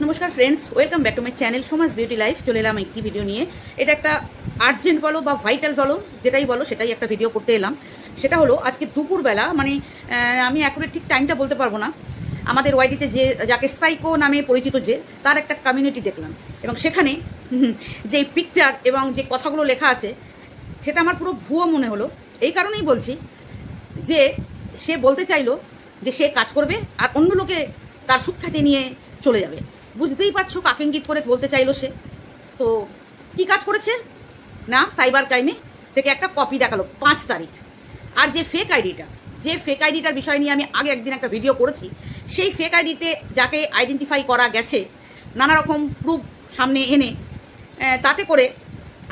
নমস্কার friends, welcome back to my channel Soma's beauty life. চলে এলাম একটি ভিডিও নিয়ে। এটা একটা আর্জেন্ট বলো বা ভাইটাল বলো, যেটাই বলো সেটাই একটা ভিডিও করতে এলাম। সেটা হলো আজকে দুপুরবেলা, মানে আমি একেবারে ঠিক টাইমটা বলতে পারবো না, আমাদের ওয়াইডিতে যে যাকে সাইকো নামে পরিচিত যে তার একটা কমিউনিটি দেখলাম, এবং সেখানে যে পিকচার এবং যে কথাগুলো লেখা আছে সেটা আমার পুরো ভুয়ো মনে হলো। এই কারণেই বলছি যে সে বলতে চাইলো যে সে কাজ করবে আর অন্য লোকে তার সুখ্যাতি নিয়ে চলে যাবে। বুঝতেই পারছো কাকে ইঙ্গিত করে বলতে চাইলো সে। তো কি কাজ করেছে না, সাইবার ক্রাইমে থেকে একটা কপি দেখালো 5 তারিখ। আর যে ফেক আইডিটার বিষয় নিয়ে আমি আগে একদিন একটা ভিডিও করেছি, সেই ফেক আইডিতে যাকে আইডেন্টিফাই করা গেছে নানা রকম প্রুফ সামনে এনে, তাতে করে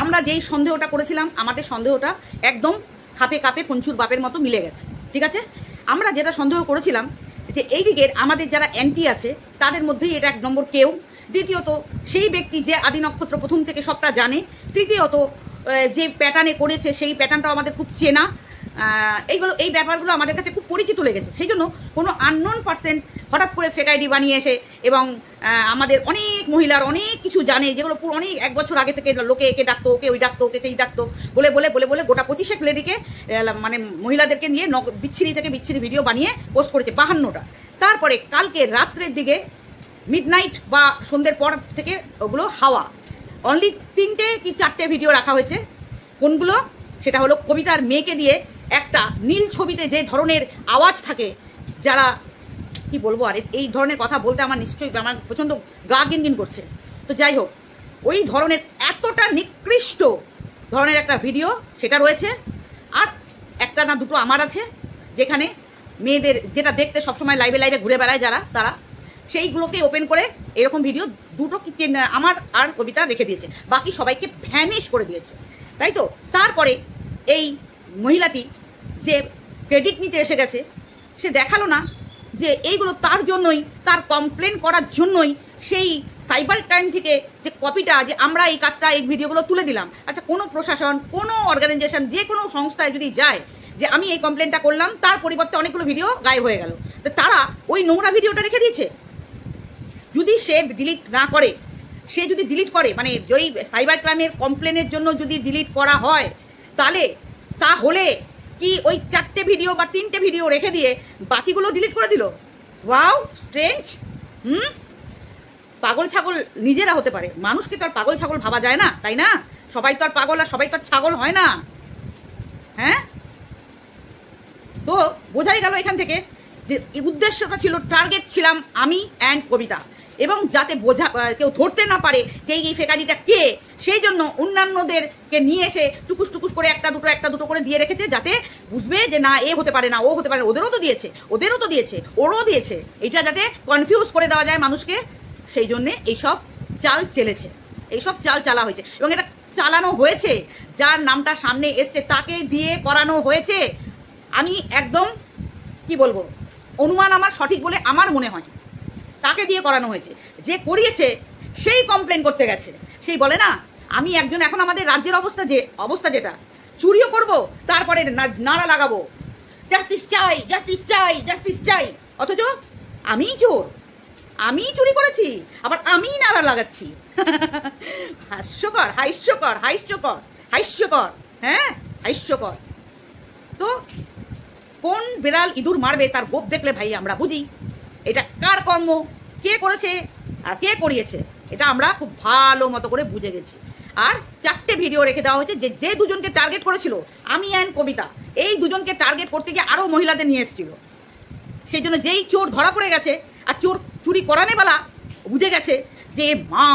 আমরা যেই সন্দেহটা করেছিলাম, আমাদের সন্দেহটা একদম খাপে কাপে পঞ্চুর বাপের মতো মিলে গেছে। ঠিক আছে, আমরা যেটা সন্দেহ করেছিলাম যে এই দিকের আমাদের যারা অ্যান্টি আছে তাদের মধ্যেই এটা 1 নম্বর কেউ, দ্বিতীয়ত সেই ব্যক্তি যে আদি নক্ষত্র প্রথম থেকে সবটা জানে, তৃতীয়ত যে প্যাটার্নে করেছে সেই প্যাটার্নটাও আমাদের খুব চেনা। এই ব্যাপারগুলো আমাদের কাছে খুব পরিচিত লেগেছে। সেই জন্য কোনো আননোন পার্সন হঠাৎ করে ফেক আইডি বানিয়ে এসে এবং আমাদের অনেক মহিলার অনেক কিছু জানে, যেগুলো পুরো অনেক 1 বছর আগে থেকে লোকে একে ডাকতো, ওকে ওই ডাকতো, ওকে সেই ডাকতো বলে বলে বলে বলে গোটা 25 লেডিকে, মানে মহিলাদেরকে নিয়ে বিচ্ছিরি থেকে বিচ্ছিরি ভিডিও বানিয়ে পোস্ট করেছে 52টা। তারপরে কালকে রাত্রের দিকে মিডনাইট বা সন্ধ্যের পর থেকে ওগুলো হাওয়া অনলি 3টে কি 4টে ভিডিও রাখা হয়েছে। কোনগুলো? সেটা হলো কবিতার মেয়েকে দিয়ে একটা নীল ছবিতে যে ধরনের আওয়াজ থাকে, যারা কি বলবো, আর এই ধরনের কথা বলতে আমার নিশ্চয়ই আমার প্রচণ্ড গা গিনগিন করছে। তো যাই হোক, ওই ধরনের এতটা নিকৃষ্ট ধরনের একটা ভিডিও সেটা রয়েছে। আর একটা না দুটো আমার আছে, যেখানে মেয়েদের যেটা দেখতে সবসময় লাইভে ঘুরে বেড়ায় যারা, তারা সেইগুলোকে ওপেন করে এরকম ভিডিও দুটো কি আমার আর কবিতা রেখে দিয়েছে, বাকি সবাইকে ভ্যানিশ করে দিয়েছে। তাই তো তারপরে এই মহিলাটি যে ক্রেডিট নিতে এসে গেছে, সে দেখালো না যে এইগুলো তার জন্যই, তার কমপ্লেন করার জন্যই সেই সাইবার ক্রাইম থেকে যে কপিটা, যে আমরা এই কাজটা এই ভিডিওগুলো তুলে দিলাম। আচ্ছা, কোনো প্রশাসন, কোনো অর্গানাইজেশন, যে কোনো সংস্থায় যদি যায় যে আমি এই কমপ্লেনটা করলাম, তার পরিবর্তে অনেকগুলো ভিডিও গায়েব হয়ে গেল, তো তারা ওই নোংরা ভিডিওটা রেখে দিয়েছে। যদি সে ডিলিট না করে, সে যদি ডিলিট করে, মানে ওই সাইবার ক্রাইমের কমপ্লেনের জন্য যদি ডিলিট করা হয়, তাহলে কি ওই 4টে ভিডিও বা 3টে ভিডিও রেখে দিয়ে বাকিগুলো ডিলিট করে দিল? Wow, strange. পাগল ছাগল নিজেরা হতে পারে, মানুষকে তো আর পাগল ছাগল ভাবা যায় না, তাই না? সবাই তো আর পাগল আর সবাই তো আর ছাগল হয় না। হ্যাঁ, তো বোঝাই গেল এখান থেকে যে উদ্দেশ্যটা ছিল, টার্গেট ছিলাম আমি অ্যান্ড কবিতা, এবং যাতে কেউ ধরতে না পারে যে এই ফেকারিটা কে, সেই জন্য অন্যান্যদেরকে নিয়ে এসে টুকুস টুকুস করে একটা দুটো করে দিয়ে রেখেছে, যাতে বুঝবে যে না এ হতে পারে না, ও হতে পারে, ওদেরও তো দিয়েছে, ওরও দিয়েছে, এটা যাতে কনফিউজ করে দেওয়া যায় মানুষকে। সেই জন্যে এইসব চাল চেলেছে, এইসব চাল চালা হয়েছে, এবং এটা চালানো হয়েছে যার নামটা সামনে এসছে তাকে দিয়ে করানো হয়েছে। আমি একদম কি বলবো, অনুমান আমার সঠিক বলে আমার মনে হয়, তাকে দিয়ে করানো হয়েছে। যে করিয়েছে সেই কমপ্লেন করতে গেছে, সেই বলে না আমি একজন, এখন আমাদের রাজ্যের অবস্থা যেটা, চুরিও করব, তারপরে নাড়া লাগাবো জাস্টিস চাই, জাস্টিস চাই, জাস্টিস চাই, অথচ আমিই চোর, আমি চুরি করেছি, আবার আমিই নাড়া লাগাচ্ছি। হাস্যকর, হাস্যকর, হাস্যকর, হাস্যকর, হ্যাঁ হাস্যকর। তো কোন বিড়াল ইঁদুর মারবে তার গোপ দেখলে ভাই আমরা বুঝি এটা কার কর্ম, কে করেছে আর কে করিয়েছে, এটা আমরা খুব ভালো মতো করে বুঝে গেছি। আর 4টে ভিডিও রেখে দেওয়া হয়েছে, যে দুজনকে টার্গেট করেছিল আমি অ্যান্ড কবিতা, এই দুজনকে টার্গেট করতে গিয়ে আরও মহিলাদের নিয়ে এসেছিল। সেই জন্য যেই চোর ধরা পড়ে গেছে আর চুরি করানেওয়ালা বুঝে গেছে যে মা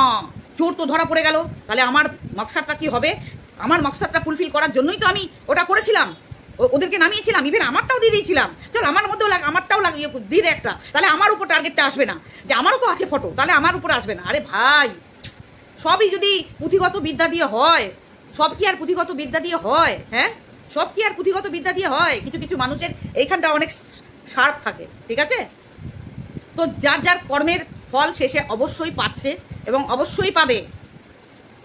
চোর তো ধরা পড়ে গেল, তাহলে আমার মকসাদটা কি হবে, আমার মকসাদটা ফুলফিল করার জন্যই তো আমি ওটা করেছিলাম, ওদেরকে নামিয়েছিলাম, ইভেন আমারটাও দিয়ে দিয়েছিলাম, চল আমার মধ্যেও আমারটাও লাগিয়ে দিয়ে দে একটা, তাহলে আমার উপর টার্গেটটা আসবে না, যে আমারও তো আছে ফটো, তাহলে আমার উপর আসবে না। আরে ভাই, সবই যদি পুঁথিগত বিদ্যা দিয়ে হয়, সব কি আর পুঁথিগত বিদ্যা দিয়ে হয়? হ্যাঁ, সব কি আর পুঁথিগত বিদ্যা দিয়ে হয়? কিছু কিছু মানুষের এইখানটা অনেক শার্প থাকে, ঠিক আছে? তো যার যার কর্মের ফল শেষে অবশ্যই পাচ্ছে এবং অবশ্যই পাবে,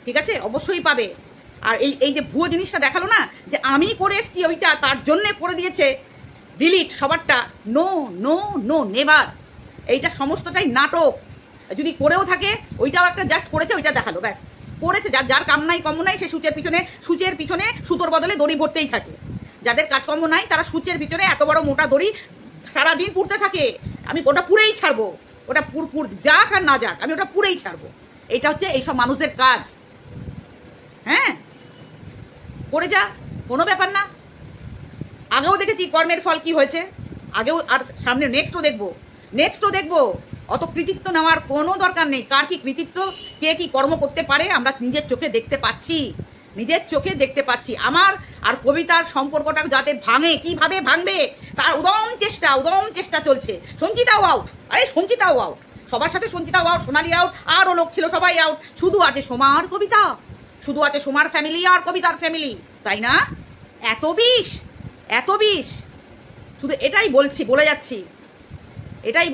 ঠিক আছে, অবশ্যই পাবে। আর এই যে ভুয়ো জিনিসটা দেখালো না যে আমি করে এসছি ওইটা, তার জন্যে করে দিয়েছে ডিলিট সবারটা, নো নো নো, নেভার। এইটা সমস্তটাই নাটক। যদি করেও থাকে ওইটাও একটা জাস্ট করেছে, ওইটা দেখালো, ব্যাস করেছে। যার কাম নাই কম্ম নাই সে সূচের পিছনে সুতোর বদলে দড়ি ভরতেই থাকে। যাদের কাজকর্ম নাই তারা সূচের পিছনে এত বড় মোটা দড়ি সারাদিন পুড়তে থাকে। আমি ওটা পুরেই ছাড়বো, ওটা পুর যাক আর না যাক আমি ওটা পুরেই ছাড়বো। এইটা হচ্ছে এইসব মানুষদের কাজ। হ্যাঁ, করে যা, কোনো ব্যাপার না। আগেও দেখেছি কর্মের ফল কি হয়েছে, আগেও, আর সামনে নেক্সটও দেখবো। অত কৃতিত্ব নেওয়ার কোনো দরকার নেই। কার কি কৃতিত্ব, কে কি কর্ম করতে পারে আমরা নিজের চোখে দেখতে পাচ্ছি। আমার আর কবিতার সম্পর্কটা যাতে ভাঙে, কিভাবে ভাঙবে তার উদম চেষ্টা চলছে। সঞ্চিতাও আউট, আরে সঞ্চিতাও আউট, সবার সাথে সঞ্চিতাও আউট, সোনালি আউট, আরও লোক ছিল সবাই আউট। শুধু আছে সোমার কবিতা, শুধু আছে সোমার ফ্যামিলি আর কবিতার ফ্যামিলি, তাই না? এত বিষ শুধু এটাই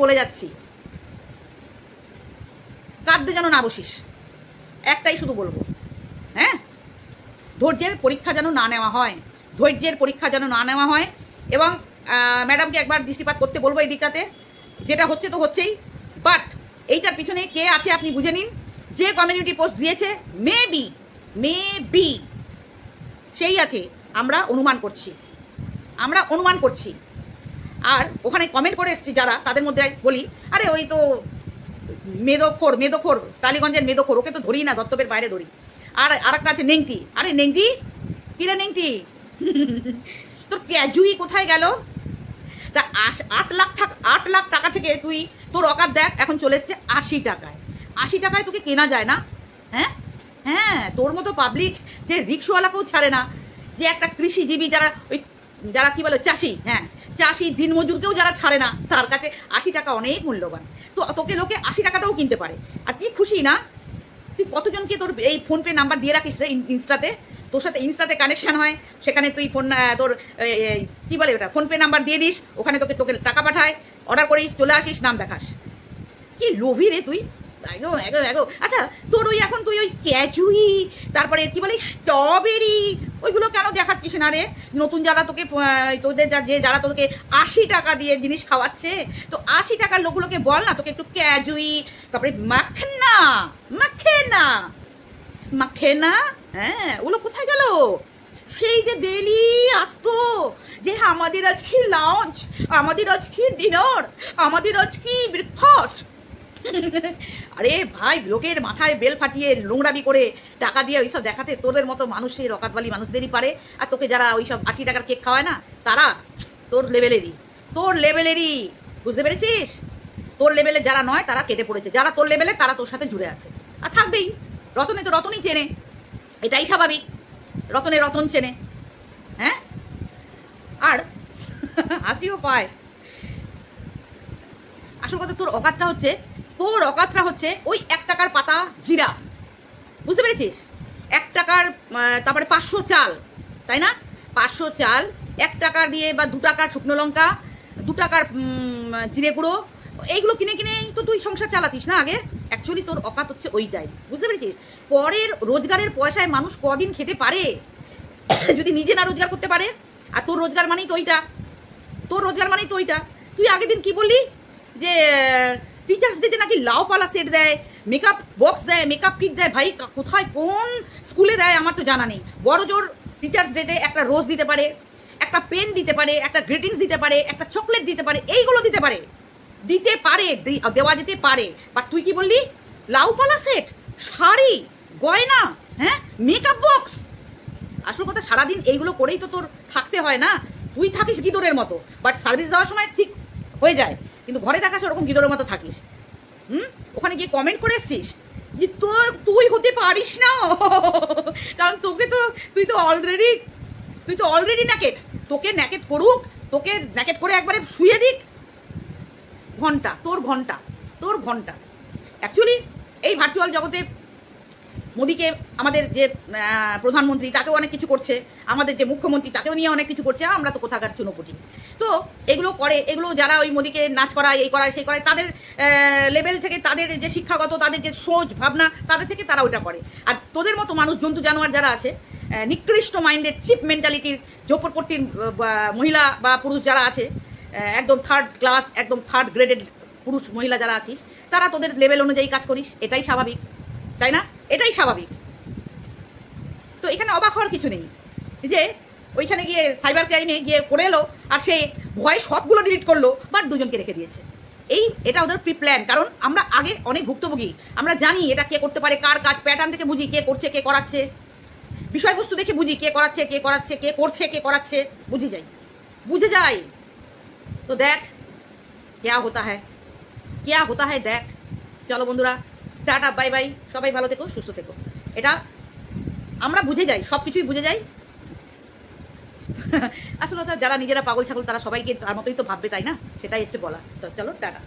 বলে যাচ্ছি কাঁদতে যেন না বসিস, একটাই শুধু বলবো। হ্যাঁ, ধৈর্যের পরীক্ষা যেন না নেওয়া হয়। এবং ম্যাডামকে একবার দৃষ্টিপাত করতে বলবো এই দিকটাতে। যেটা হচ্ছে তো হচ্ছেই, বাট এইটার পিছনে কে আছে আপনি বুঝে নিন। যে কমিউনিটি পোস্ট দিয়েছে মেবি সেই আছে, আমরা অনুমান করছি। আর ওখানে কমেন্ট করে এসছি যারা, তাদের মধ্যে বলি, আরে ওই তো মেদোখোর টালিগঞ্জের মেদোখোর, ওকে তো ধরি না, দত্তবের বাইরে ধরি। আর একটা আছে নেংটি। আরে নেংটি, কিরে নেংটি, তোর ক্যাজুই কোথায় গেল? তা 8 লাখ টাকা থেকে তুই তোর অকাত দেখ, এখন চলে এসছে 80 টাকায়। 80 টাকায় তোকে কেনা যায় না? হ্যাঁ, তোর মতো পাবলিক যে রিক্সাওয়ালাকেও ছাড়ে না, যে একটা কৃষিজীবী যারা কি বলে চাষি, চাষি দিনমজুরকেও যারা ছাড়ে না, তার কাছে 80 টাকা অনেক মূল্যবান। তো তোকে লোকে 80 টাকাতেও কিনতে পারে। আর কি খুশি না তুই, কতজনকে তোর এই ফোনপে নাম্বার দিয়ে রাখিস রে ইনস্টাতে, তোর সাথে ইনস্টাতে কানেকশন হয়, সেখানে তুই তোর কি বলে ওটা ফোনপে নাম্বার দিয়ে দিস, ওখানে তোকে টাকা পাঠায়, অর্ডার করিস, চলে আসিস, নাম দেখাস। কি লোভী রে তুই। আচ্ছা, তোর এখন তুই ওই ক্যাচুই, তারপরে কি বলে স্ট্রবেরি, ওইগুলো কেন দেখাচ্ছিস না রে? নতুন যারা তোকে যারা তোকে 80 টাকা দিয়ে জিনিস খাওয়াচ্ছে, তো 80 টাকার লোকগুলোকে বল না তোকে একটু ক্যাজুই, তারপরে মাখেনা, ওগুলো কোথায় গেল? সেই যে ডেলি আসতো যে আমাদের আজকে লাঞ্চ, আমাদের আজকে ডিনার, আমাদের আজকে ব্রেকফাস্ট। আরে ভাই, লোকের মাথায় বেল ফাটিয়ে নোংরামি করে টাকা দিয়ে ওইসব দেখাতে তোদের মতো মানুষের, অকাতবালি মানুষদেরই পারে। আর তোকে যারা ওইসব 80 টাকার কেক খাওয়ায় না, তারা তোর লেভেলেরই, বুঝতে পেরেছিস? তোর লেভেলে যারা নয় তারা কেটে পড়েছে, যারা তোর লেভেলে তারা তোর সাথে জুড়ে আছে, আর থাকবেই। রতনে তো রতনই চেনে, এটাই স্বাভাবিক। রতন চেনে। হ্যাঁ, আর হাসিও পায়। আসল কথা, তোর অকাতটা হচ্ছে ওই 1 টাকার পাতা জিরা, বুঝতে পেরেছিস? 1 টাকার, তারপরে 500 চাল, তাই না? 500 চাল 1 টাকা দিয়ে, বা 2 টাকার শুকনো লঙ্কা, 2 টাকার জিরে গুঁড়ো, এইগুলো কিনে তো তুই সংসার চালাতিস না আগে। অ্যাকচুয়ালি তোর অকাত হচ্ছে ওইটাই, বুঝতে পেরেছিস? পরের রোজগারের পয়সায় মানুষ কদিন খেতে পারে যদি নিজে না রোজগার করতে পারে? আর তোর রোজগার মানেই তো ওইটা। তুই আগের দিন কি বললি যে টিচার্স ডেতে নাকি লাউপালা সেট দেয়, মেকআপ বক্স দেয়, মেকআপ কিট দেয়। ভাই, কোথায় কোন স্কুলে দেয় আমার তো জানা নেই। বড় জোর টিচার্স ডেতে একটা রোজ দিতে পারে, একটা পেন দিতে পারে, একটা গ্রিটিংস দিতে পারে, একটা চকলেট দিতে পারে, এইগুলো দিতে পারে, দেওয়া যেতে পারে। বাট তুই কি বললি? লাউপালা সেট, শাড়ি, গয়না, মেকআপ বক্স। আসল কথা, সারাদিন এইগুলো করেই তো তোর থাকতে হয় না? তুই থাকিস গিদরের মতো, বাট সার্ভিস দেওয়ার সময় ঠিক হয়ে যায়, কিন্তু ঘরে থাকাস ওরকম গিদরের মতো থাকিস। ওখানে গিয়ে কমেন্ট করে এসছিস যে তুই হতে পারিস না, কারণ তুই তো অলরেডি ন্যাকেট। তোকে ন্যাকেট করুক, তোকে ন্যাকেট করে একবারে শুয়ে দিক, তোর ঘন্টা। অ্যাকচুয়ালি এই ভার্চুয়াল জগতে মোদিকে, আমাদের যে প্রধানমন্ত্রী, তাকেও অনেক কিছু করছে, আমাদের যে মুখ্যমন্ত্রী তাকেও নিয়ে অনেক কিছু করছে, আমরা তো কোথাকার চুনোপুটি। তো এগুলো যারা ওই মোদিকে নাচ করায়, এই করায়, সেই করায়, তাদের লেভেল থেকে, তাদের যে শিক্ষাগত, তাদের যে সোচ ভাবনা, তাদের থেকে তারা ওইটা করে। আর তোদের মতো মানুষ, জন্তু জানোয়ার যারা আছে, নিকৃষ্ট মাইন্ডেড, চিপ মেন্টালিটির, ঝোপড়পট্টির মহিলা বা পুরুষ যারা আছে, একদম থার্ড ক্লাস, একদম থার্ড গ্রেডেড পুরুষ মহিলা যারা আছিস তারা তোদের লেভেল অনুযায়ী কাজ করিস, এটাই স্বাভাবিক, তাই না? এটাই স্বাভাবিক। তো এখানে অবাক হওয়ার কিছু নেই যে ওইখানে গিয়ে সাইবার ক্রাইমে গিয়ে করে এলো আর সে ভয়ে সবগুলো ডিলিট করলো, বাট দুজনকে রেখে দিয়েছে। এটা ওদের প্রি প্ল্যান। কারণ আমরা আগে অনেক ভুক্তভোগী, আমরা জানি এটা কে করতে পারে, কার কাজ, প্যাটার্ন থেকে বুঝি কে করছে কে করাচ্ছে, বিষয়বস্তু দেখে বুঝি কে করাচ্ছে কে করাচ্ছে, কে করছে কে করাচ্ছে, বুঝে যাই। তো দেখ क्या होता है দেখ। চলো বন্ধুরা, টাটা, বাই বাই, সবাই ভালো থেকো, সুস্থ থেকো। এটা আমরা বুঝে যাই, সব কিছুই বুঝে যাই। আসলে যারা নিজেরা পাগল ছাগল তারা সবাইকে তার মতোই তো ভাববে, তাই না? সেটাই হচ্ছে বলা। তো চলো টাটা।